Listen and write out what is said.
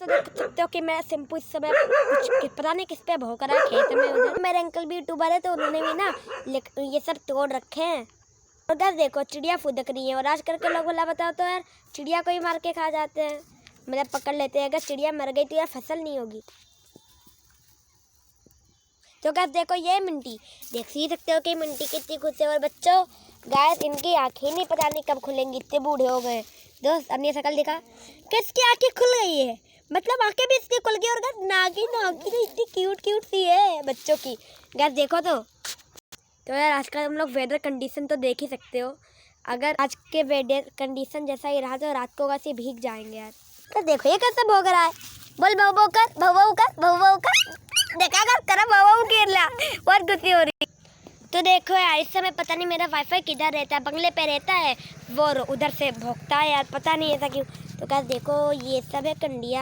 देख सकते हो कि मेरा शैम्पू इस समय कुछ पता नहीं किस पे भौंक रहा है खेत में। उधर मेरे अंकल भी यूट्यूबर है तो उन्होंने भी ना ये सब तोड़ रखे हैं। उधर देखो चिड़िया फुदक रही है और आजकल के लोग भला बताओ तो यार चिड़िया को ही मार के खा जाते हैं, मतलब पकड़ लेते हैं। अगर चिड़िया मर गई तो यार फसल नहीं होगी। तो गाइस देखो ये मिंटी, देख ही सकते हो कि मिंटी कितनी खुश है। और बच्चों गाइस इनकी आंखें नहीं पता नहीं कब खुलेंगी, इतने बूढ़े हो गए। दोस्त अपनी शकल दिखा, किसकी आंखें खुल गई है, मतलब आंखें भी इसकी खुल गई। और गाइस नागिन तो इतनी क्यूट क्यूट सी है बच्चों की। गाइस देखो तो यार आज का हम लोग वेदर कंडीशन तो देख ही सकते हो। अगर आज के वेदर कंडीशन जैसा ही रहा तो रात को वैसे भीग जाएंगे यार। तो देखो ये कैसे भोग रहा है, बोल भाऊ भाऊ कर, भाऊ भाऊ कर, भाऊ भाऊ कर। देखा कर करा भाऊ भाऊ खेल रहा, बहुत गुस्से हो रही। तो देखो यार इस समय पता नहीं मेरा वाईफाई किधर रहता है, बंगले पे रहता है वो उधर से भोगता है यार, पता नहीं ऐसा क्यों। तो क्या देखो ये सब है कंडिया।